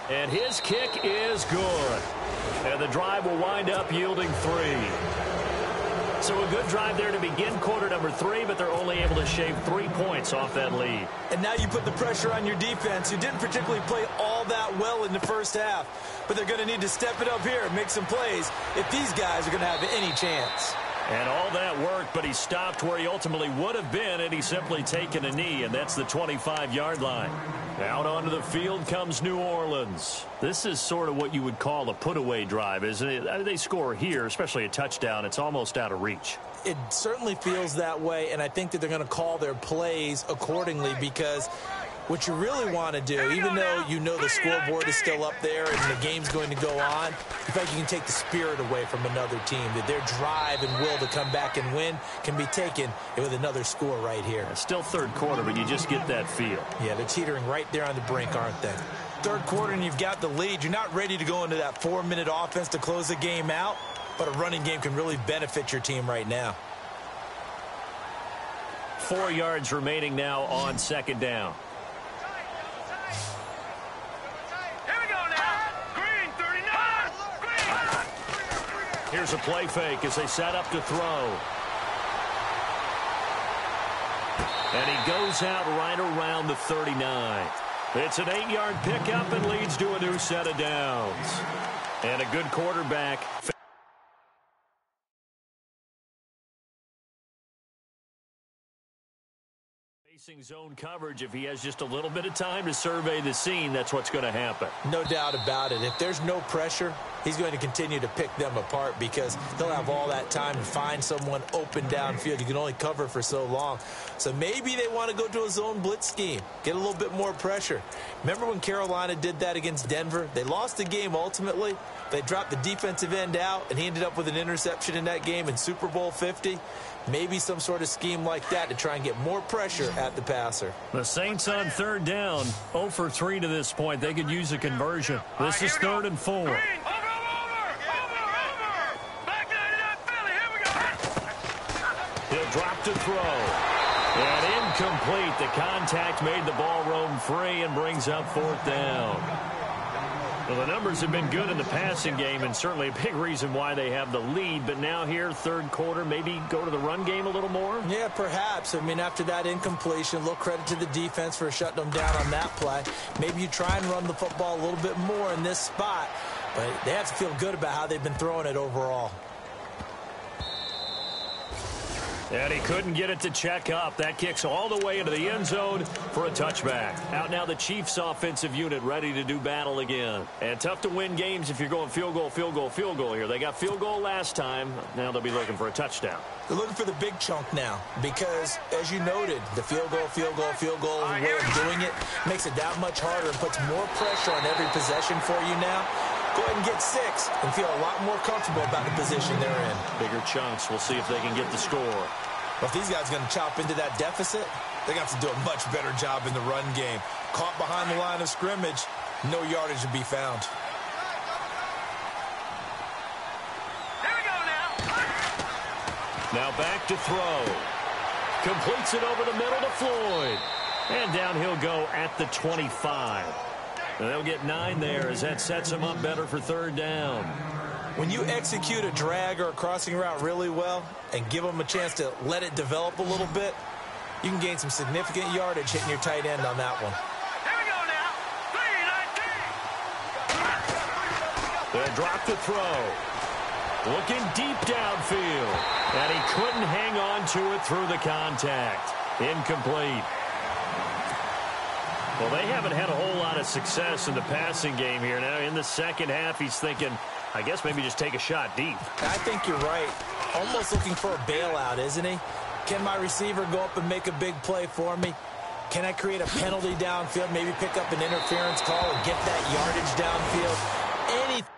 And his kick is good. And the drive will wind up yielding 3. So a good drive there to begin quarter number 3, but they're only able to shave 3 points off that lead. And now you put the pressure on your defense, who didn't particularly play all that well in the first half. But they're going to need to step it up here and make some plays if these guys are going to have any chance. And all that worked, but he stopped where he ultimately would have been, and he's simply taken a knee, and that's the 25-yard line. Out onto the field comes New Orleans. This is sort of what you would call a put-away drive, isn't it? They score here, especially a touchdown. It's almost out of reach. It certainly feels that way, and I think that they're going to call their plays accordingly because what you really want to do, even though you know the scoreboard is still up there and the game's going to go on, in fact, you can take the spirit away from another team, that their drive and will to come back and win can be taken with another score right here. It's still third quarter, but you just get that feel. Yeah, they're teetering right there on the brink, aren't they? Third quarter and you've got the lead. You're not ready to go into that 4-minute offense to close the game out, but a running game can really benefit your team right now. 4 yards remaining now on second down. Here's a play fake as they set up to throw. And he goes out right around the 39. It's an 8-yard pickup and leads to a new set of downs. And a good quarterback. Facing zone coverage, if he has just a little bit of time to survey the scene, that's what's going to happen. No doubt about it. If there's no pressure, he's going to continue to pick them apart because he'll have all that time to find someone open downfield. You can only cover for so long. So maybe they want to go to a zone blitz scheme, get a little bit more pressure. Remember when Carolina did that against Denver? They lost the game ultimately. They dropped the defensive end out, and he ended up with an interception in that game in Super Bowl 50. Maybe some sort of scheme like that to try and get more pressure at the passer. The Saints on third down, 0 for 3 to this point. They could use a conversion. This is 3rd and 4. Over. Back to Philly. Here we go. He'll drop to throw. And incomplete. The contact made the ball roam free and brings up 4th down. Well, the numbers have been good in the passing game, and certainly a big reason why they have the lead. But now here, third quarter, maybe go to the run game a little more? Yeah, perhaps. I mean, after that incompletion, a little credit to the defense for shutting them down on that play. Maybe you try and run the football a little bit more in this spot, but they have to feel good about how they've been throwing it overall. And he couldn't get it to check up. That kicks all the way into the end zone for a touchback. Out now the Chiefs offensive unit ready to do battle again. And tough to win games if you're going field goal, field goal, field goal here. They got field goal last time. Now they'll be looking for a touchdown. They're looking for the big chunk now because, as you noted, the field goal way of doing it makes it that much harder and puts more pressure on every possession for you now. Go ahead and get 6 and feel a lot more comfortable about the position they're in. Bigger chunks. We'll see if they can get the score. Well, if these guys are going to chop into that deficit, they're going to have to do a much better job in the run game. Caught behind the line of scrimmage, no yardage to be found. Here we go now. Now back to throw. Completes it over the middle to Floyd. And down he'll go at the 25. And they'll get 9 there as that sets them up better for third down. When you execute a drag or a crossing route really well and give them a chance to let it develop a little bit, you can gain some significant yardage hitting your tight end on that one. Here we go now. 3-19. They'll drop the throw. Looking deep downfield. And he couldn't hang on to it through the contact. Incomplete. Well, they haven't had a whole lot of success in the passing game here. Now, in the second half, he's thinking, I guess maybe just take a shot deep. I think you're right. Almost looking for a bailout, isn't he? Can my receiver go up and make a big play for me? Can I create a penalty downfield, maybe pick up an interference call and get that yardage downfield? Anything.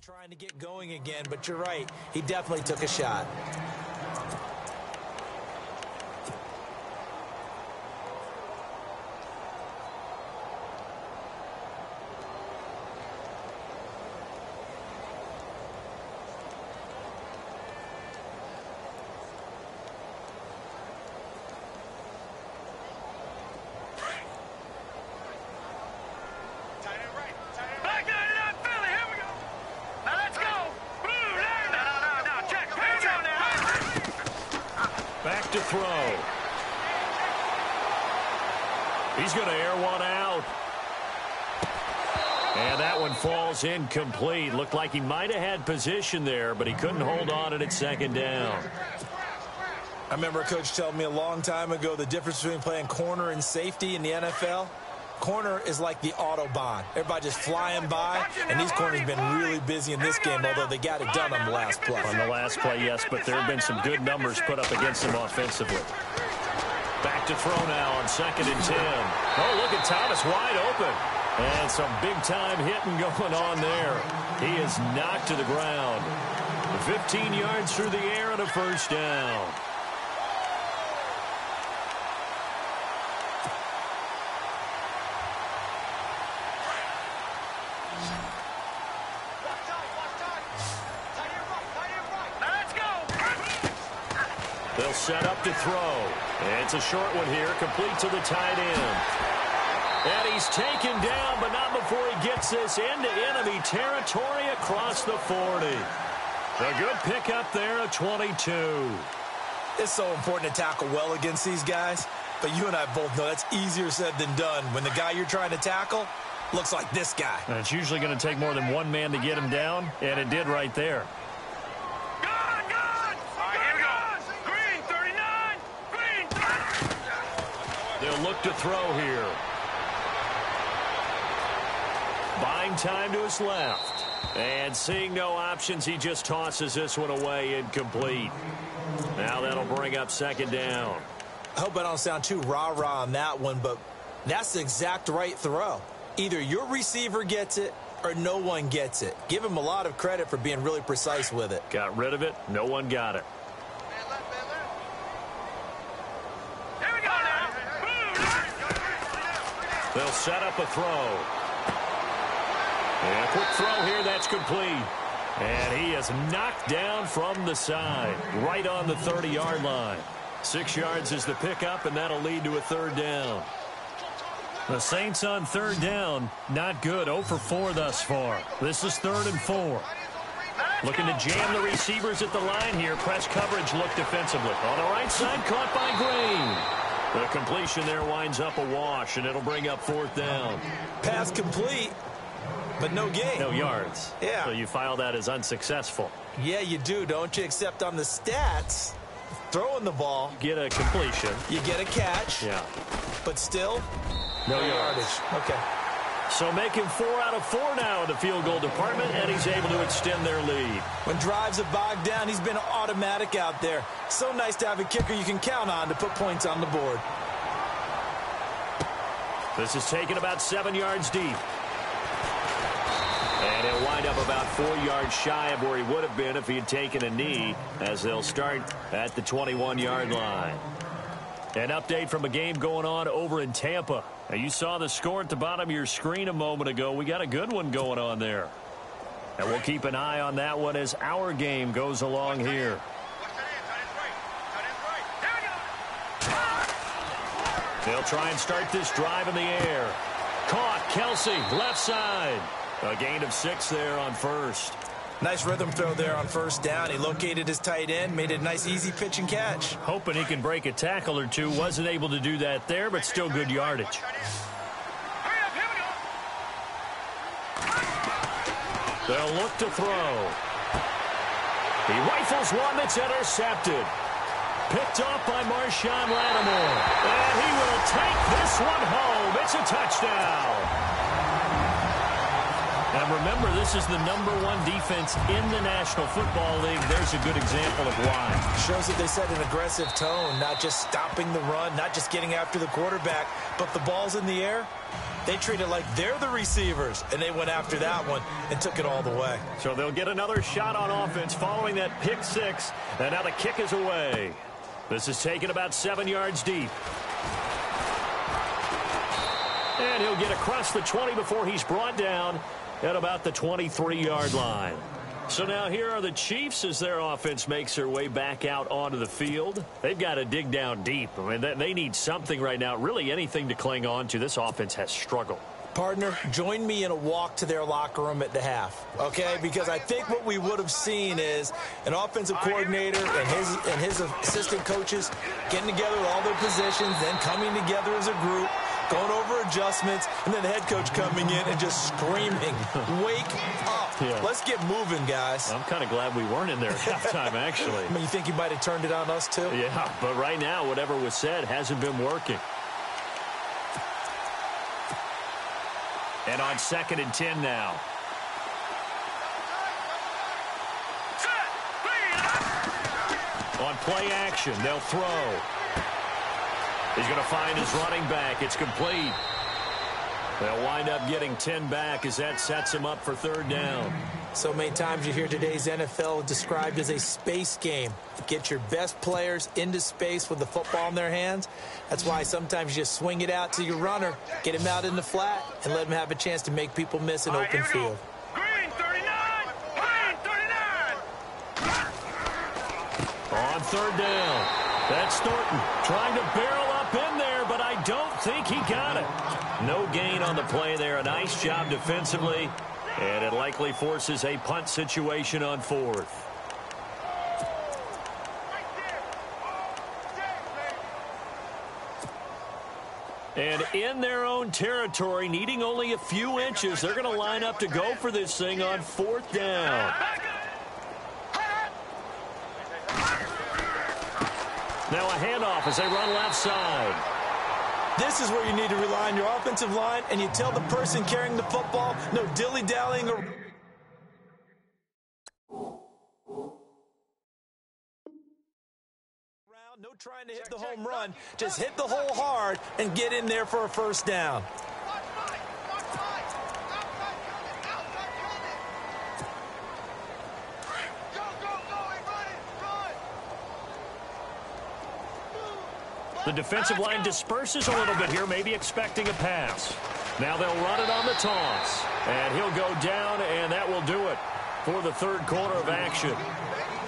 Trying to get going again, but you're right. He definitely took a shot. Back to throw. He's going to air one out. And that one falls incomplete. Looked like he might have had position there, but he couldn't hold on at second down. I remember a coach telling me a long time ago the difference between playing corner and safety in the NFL. Corner is like the Autobahn. Everybody just flying by, and these corners have been really busy in this game, although they got it done on the last play. On the last play, yes, but there have been some good numbers put up against them offensively. Back to throw now on 2nd and 10. Oh, look at Thomas wide open. And some big-time hitting going on there. He is knocked to the ground. 15 yards through the air and a first down. They'll set up to throw. It's a short one here, complete to the tight end. And he's taken down, but not before he gets this into enemy territory across the 40. A good pickup there at 22. It's so important to tackle well against these guys, but you and I both know that's easier said than done when the guy you're trying to tackle looks like this guy. And it's usually going to take more than one man to get him down, and it did right there. They'll look to throw here. Buying time to his left. And seeing no options, he just tosses this one away, incomplete. Now that'll bring up second down. I hope I don't sound too rah-rah on that one, but that's the exact right throw. Either your receiver gets it or no one gets it. Give him a lot of credit for being really precise with it. Got rid of it. No one got it. Here we go now. They'll set up a throw. And a quick throw here. That's complete. And he is knocked down from the side, right on the 30-yard line. 6 yards is the pickup, and that'll lead to a third down. The Saints on third down, not good. 0 for 4 thus far. This is 3rd and 4. Looking to jam the receivers at the line here. Press coverage look defensively. On the right side, caught by Green. The completion there winds up a wash, and it'll bring up 4th down. Pass complete, but no gain. No yards. Yeah. So you file that as unsuccessful. Yeah, you do, don't you? Except on the stats, throwing the ball, Get a completion. you get a catch, Yeah. but still, No yardage. Okay. So making 4 out of 4 now in the field goal department, and he's able to extend their lead. When drives have bogged down, he's been automatic out there. So nice to have a kicker you can count on to put points on the board. This is taken about 7 yards deep. And he'll wind up about 4 yards shy of where he would have been if he had taken a knee, as they'll start at the 21-yard line. An update from a game going on over in Tampa. Now, you saw the score at the bottom of your screen a moment ago. We got a good one going on there. And we'll keep an eye on that one as our game goes along here. They'll try and start this drive in the air. Caught, Kelsey, left side. A gain of 6 there on first. Nice rhythm throw there on first down. He located his tight end, made it a nice easy pitch and catch. Hoping he can break a tackle or two. Wasn't able to do that there, but still good yardage. They'll look to throw. He rifles one that's intercepted. Picked off by Marshawn Lattimore. And he will take this one home. It's a touchdown. And remember, this is the #1 defense in the National Football League. There's a good example of why. Shows that they set an aggressive tone, not just stopping the run, not just getting after the quarterback, but the ball's in the air. They treat it like they're the receivers, and they went after that one and took it all the way. So they'll get another shot on offense following that pick 6, and now the kick is away. This is taken about 7 yards deep. And he'll get across the 20 before he's brought down at about the 23-yard line. So now here are the Chiefs as their offense makes their way back out onto the field. They've got to dig down deep. I mean, they need something right now, really anything to cling on to. This offense has struggled. Partner, join me in a walk to their locker room at the half, okay? Because I think what we would have seen is an offensive coordinator and his assistant coaches getting together with all their positions, then coming together as a group, going over adjustments, and then the head coach coming in and just screaming, wake up. Yeah. Let's get moving, guys. I'm kind of glad we weren't in there at halftime, actually. I mean, you think he might have turned it on us, too? Yeah, but right now, whatever was said hasn't been working. And on 2nd and 10 now. On play action, they'll throw. He's going to find his running back. It's complete. They'll wind up getting 10 back as that sets him up for 3rd down. So many times you hear today's NFL described as a space game. Get your best players into space with the football in their hands. That's why sometimes you just swing it out to your runner, get him out in the flat, and let him have a chance to make people miss an open field. Green 39! Green 39! On 3rd down. That's Thornton trying to barrel up in there, but I don't think he got it. No gain on the play there. A nice job defensively, and it likely forces a punt situation on 4th. And in their own territory, needing only a few inches, they're going to line up to go for this thing on 4th down. Now a handoff as they run left side. This is where you need to rely on your offensive line, and you tell the person carrying the football, no dilly-dallying. No trying to hit the home run. Just hit the hole hard and get in there for a first down. The defensive line disperses a little bit here, maybe expecting a pass. Now they'll run it on the toss. And he'll go down, and that will do it for the third quarter of action.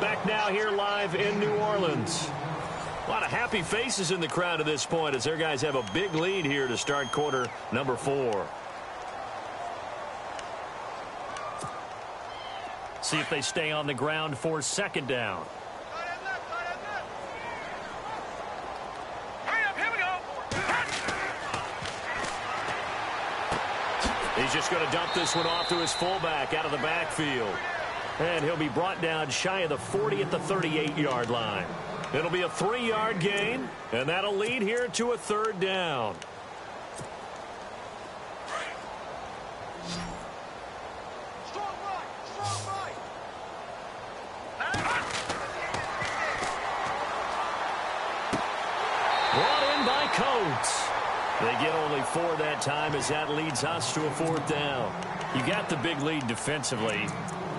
Back now here live in New Orleans. A lot of happy faces in the crowd at this point as their guys have a big lead here to start quarter number 4. See if they stay on the ground for second down. He's just going to dump this one off to his fullback out of the backfield. And he'll be brought down shy of the 40 at the 38-yard line. It'll be a 3-yard gain, and that'll lead here to a third down. Brought in by Coates. They get only 4 that time as that leads us to a fourth down. You got the big lead defensively.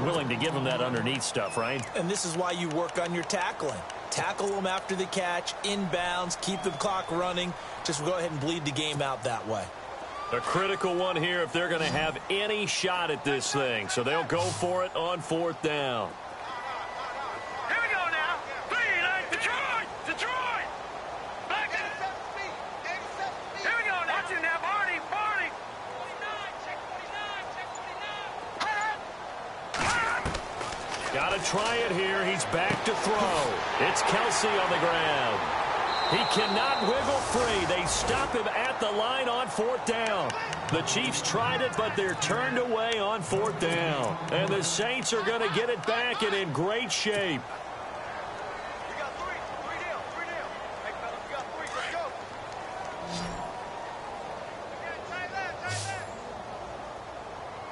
Willing to give them that underneath stuff, right? And this is why you work on your tackling. Tackle them after the catch, inbounds, keep the clock running. Just go ahead and bleed the game out that way. A critical one here if they're going to have any shot at this thing. So they'll go for it on fourth down. Here we go now. 3-9, Detroit! Detroit! Back in 87 feet. 87 feet. Here we go now. Watch it now, Barney. 49, check 49, check 49. Got to try it here. He's back to throw. It's Kelsey on the ground. He cannot wiggle free. They stop him at the line on fourth down. The Chiefs tried it, but they're turned away on fourth down. And the Saints are going to get it back and in great shape. We got 3. 3 deal. 3 deal. Hey, fellas, we got 3. Let's go. Tight that.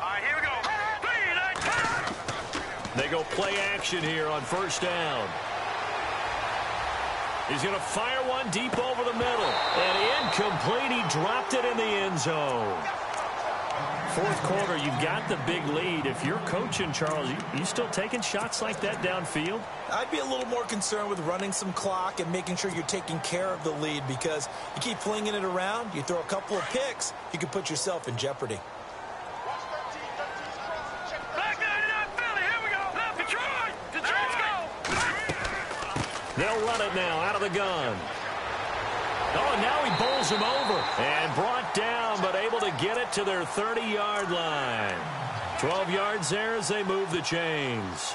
All right, here we go. 3-9. They go play action here on first down. He's going to fire one deep over the middle. And incomplete. He dropped it in the end zone. Fourth quarter, you've got the big lead. If you're coaching, Charles, you still taking shots like that downfield? I'd be a little more concerned with running some clock and making sure you're taking care of the lead, because you keep flinging it around, you throw a couple of picks, you can put yourself in jeopardy. They'll run it now out of the gun. Oh, and now he bowls him over. And brought down, but able to get it to their 30-yard line. 12 yards there as they move the chains.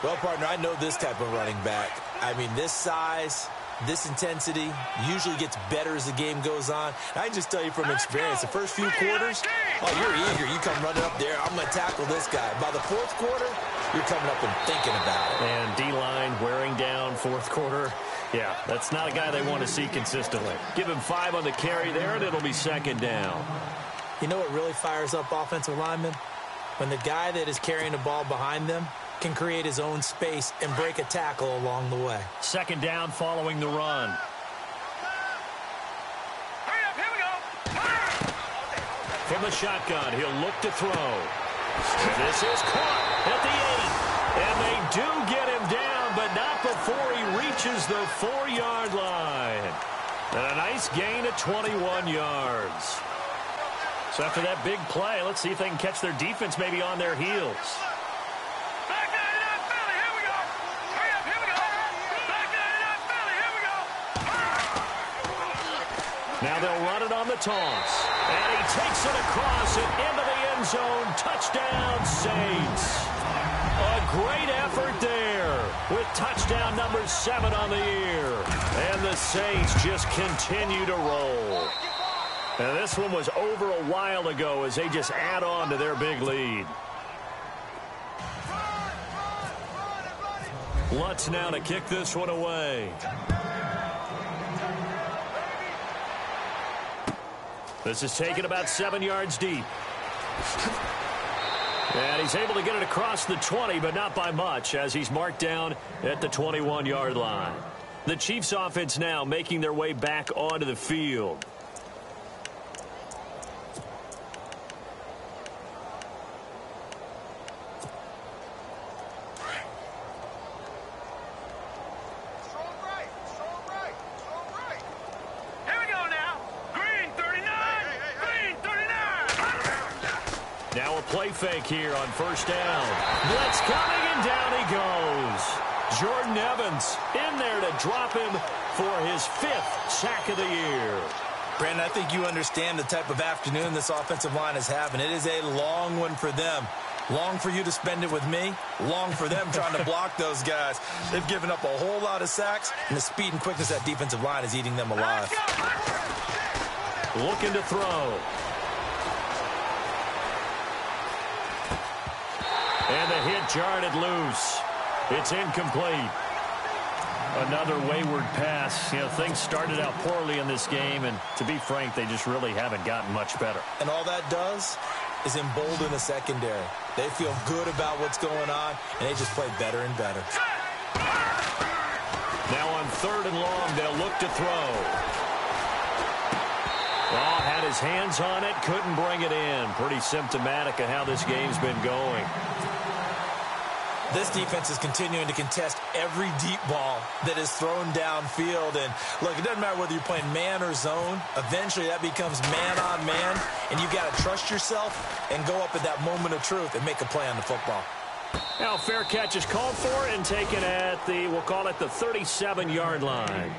Well, partner, I know this type of running back. I mean, this size, this intensity usually gets better as the game goes on. And I can just tell you from experience, the first few quarters, oh, you're eager. You come running up there, I'm going to tackle this guy. By the fourth quarter, you're coming up and thinking about it. And D-line wearing down fourth quarter. Yeah, that's not a guy they want to see consistently. Give him 5 on the carry there, and it'll be second down. You know what really fires up offensive linemen? When the guy that is carrying the ball behind them can create his own space and break a tackle along the way. Second down following the run. Hurry up, here we go. From the shotgun, he'll look to throw. This is caught at the 8. And they do get him down, but not before he reaches the 4-yard line. And a nice gain of 21 yards. So after that big play, let's see if they can catch their defense maybe on their heels. Back 99 Philly, here we go. Hurry up, here we go. Back 99 Philly, here we go. Now they'll run it on the toss. And he takes it across and into the end zone. Touchdown, Saints. A great effort there with touchdown number 7 on the year. And the Saints just continue to roll. And this one was over a while ago as they just add on to their big lead. Lutz now to kick this one away. This is taken about 7 yards deep. And he's able to get it across the 20, but not by much, as he's marked down at the 21-yard line. The Chiefs offense now making their way back onto the field. Now a play fake here on first down. Blitz coming, and down he goes. Jordan Evans in there to drop him for his 5th sack of the year. Brandon, I think you understand the type of afternoon this offensive line is having. It is a long one for them. Long for you to spend it with me. Long for them trying to block those guys. They've given up a whole lot of sacks, and the speed and quickness of that defensive line is eating them alive. Looking to throw. And the hit jarred it loose. It's incomplete. Another wayward pass. You know, things started out poorly in this game, and to be frank, they just really haven't gotten much better. And all that does is embolden the secondary. They feel good about what's going on, and they just play better and better. Now on 3rd and long, they'll look to throw. Oh, had his hands on it, couldn't bring it in. Pretty symptomatic of how this game's been going. This defense is continuing to contest every deep ball that is thrown downfield. And, look, it doesn't matter whether you're playing man or zone. Eventually, that becomes man-on-man, and you've got to trust yourself and go up at that moment of truth and make a play on the football. Now, fair catch is called for and taken at the, we'll call it the 37-yard line.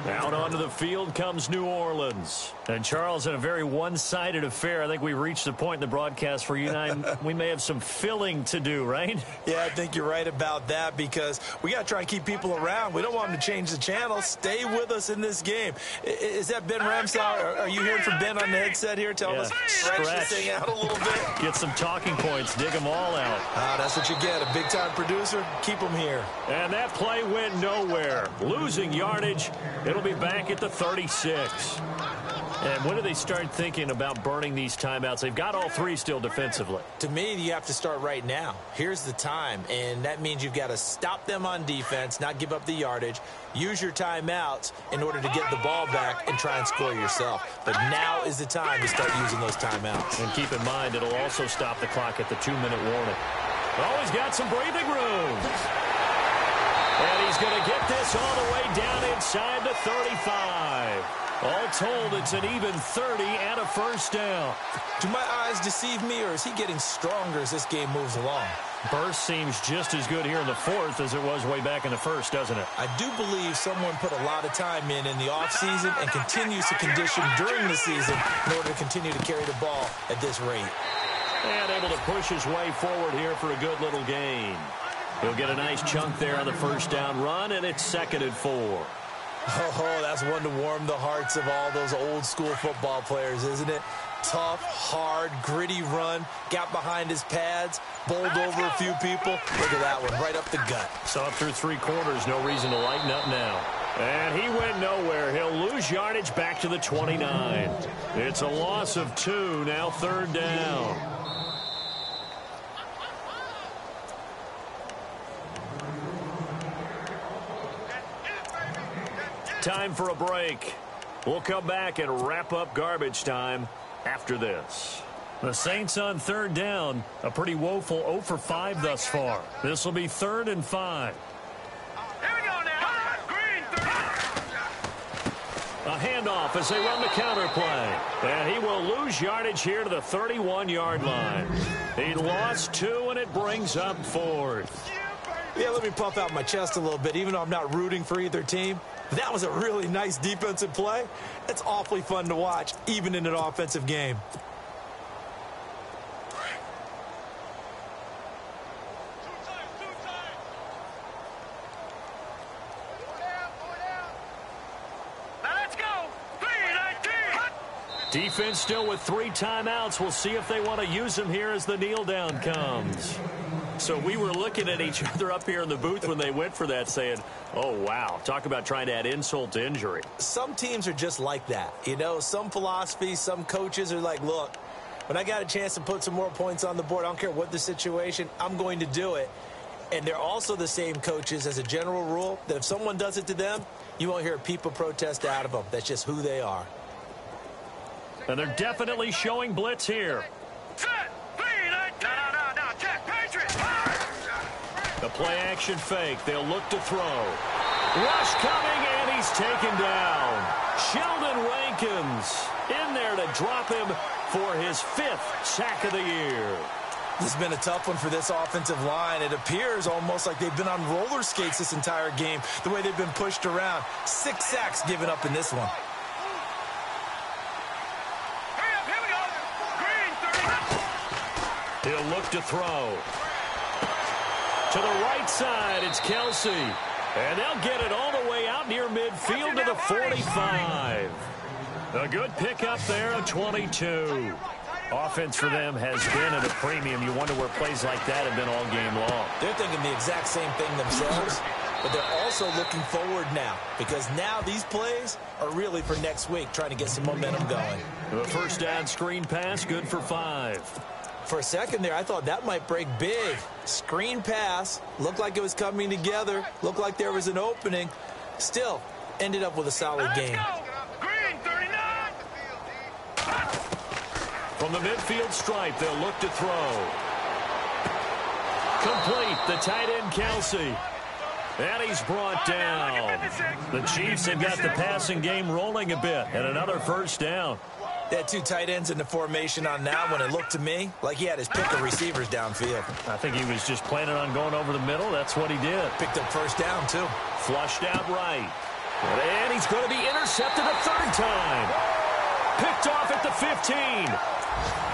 Out onto the field comes New Orleans. And, Charles, in a very one-sided affair, I think we reached the point in the broadcast where you and I, we may have some filling to do, right? Yeah, I think you're right about that because we got to try and keep people around. We don't want them to change the channel. Stay with us in this game. Is that Ben Ramsau? Are you hearing from Ben on the headset here? Tell us, stretch this thing out a little bit. Get some talking points. Dig them all out. That's what you get. A big-time producer. Keep them here. And that play went nowhere. Losing yardage. It'll be back at the 36. And when do they start thinking about burning these timeouts? They've got all 3 still defensively. To me, you have to start right now. Here's the time, and that means you've got to stop them on defense, not give up the yardage, use your timeouts in order to get the ball back and try and score yourself. But now is the time to start using those timeouts. And keep in mind, it'll also stop the clock at the 2-minute warning. Oh, he's got some breathing room. And he's going to get this all the way down inside the 35. All told, it's an even 30 and a first down. Do my eyes deceive me, or is he getting stronger as this game moves along? Burst seems just as good here in the 4th as it was way back in the 1st, doesn't it? I do believe someone put a lot of time in the offseason and continues to condition during the season in order to continue to carry the ball at this rate. And able to push his way forward here for a good little gain. He'll get a nice chunk there on the first down run, and it's 2nd and 4. Oh, that's one to warm the hearts of all those old school football players, isn't it? Tough, hard, gritty run, got behind his pads, bowled over a few people. Look at that one, right up the gut. So up through 3 quarters, no reason to lighten up now. And he went nowhere. He'll lose yardage back to the 29. It's a loss of 2, now 3rd down. Time for a break. We'll come back and wrap up garbage time after this. The Saints on 3rd down. A pretty woeful 0 for 5 thus far. This will be 3rd and 5. Here we go now. Green, A handoff as they run the counter play. And he will lose yardage here to the 31-yard line. He lost 2, and it brings up 4th. Yeah, let me puff out my chest a little bit, even though I'm not rooting for either team. That was a really nice defensive play. It's awfully fun to watch, even in an offensive game. Now let's go. 3-19. Defense still with 3 timeouts. We'll see if they want to use them here as the kneel down comes. So we were looking at each other up here in the booth when they went for that saying, oh, wow, talk about trying to add insult to injury. Some teams are just like that. You know, some philosophies, some coaches are like, look, when I got a chance to put some more points on the board, I don't care what the situation, I'm going to do it. And they're also the same coaches as a general rule that if someone does it to them, you won't hear people protest out of them. That's just who they are. And they're definitely showing blitz here. Set. No. Check. Patriots. The play action fake. They'll look to throw. Rush coming, and he's taken down. Sheldon Rankins in there to drop him for his 5th sack of the year. This has been a tough one for this offensive line. It appears almost like they've been on roller skates this entire game, the way they've been pushed around. 6 sacks given up in this one. Hurry up, here we go. Green, 30. He'll look to throw. To the right side, it's Kelsey. And they'll get it all the way out near midfield to the 45. A good pickup there, a 22. Offense for them has been at a premium. You wonder where plays like that have been all game long. They're thinking the exact same thing themselves, but they're also looking forward now because now these plays are really for next week, trying to get some momentum going. The first down screen pass, good for 5. For a second there, I thought that might break big. Screen pass, looked like it was coming together, looked like there was an opening. Still, ended up with a solid game. Green, 39. From the midfield stripe, they'll look to throw. Complete, the tight end Kelsey. And he's brought down. The Chiefs have got the passing game rolling a bit, and another first down. They had 2 tight ends in the formation on that one. It looked to me like he had his pick of receivers downfield. I think he was just planning on going over the middle. That's what he did. Picked up first down, too. Flushed out right. And he's going to be intercepted a 3rd time. Picked off at the 15.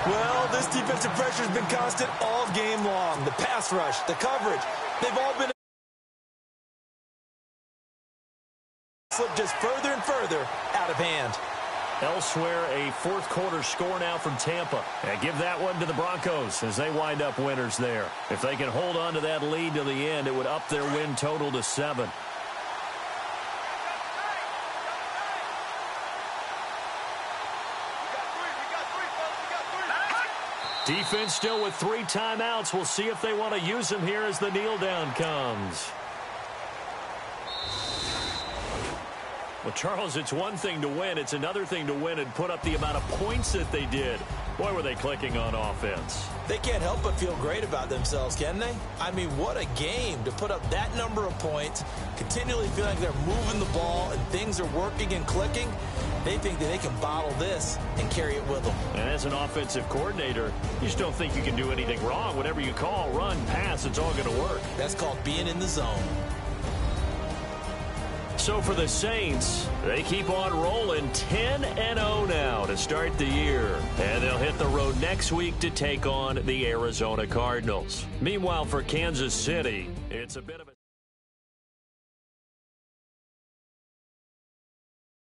Well, this defensive pressure has been constant all game long. The pass rush, the coverage, they've all been slip just further and further out of hand. Elsewhere, a 4th quarter score now from Tampa. And give that one to the Broncos as they wind up winners there. If they can hold on to that lead to the end, it would up their win total to 7. Defense still with 3 timeouts. We'll see if they want to use them here as the kneel down comes. Well, Charles, it's one thing to win. It's another thing to win and put up the amount of points that they did. Boy, were they clicking on offense. They can't help but feel great about themselves, can they? I mean, what a game to put up that number of points, continually feel like they're moving the ball and things are working and clicking. They think that they can bottle this and carry it with them. And as an offensive coordinator, you just don't think you can do anything wrong. Whatever you call, run, pass, it's all going to work. That's called being in the zone. So for the Saints, they keep on rolling 10-0 now to start the year. And they'll hit the road next week to take on the Arizona Cardinals. Meanwhile, for Kansas City, it's a bit of a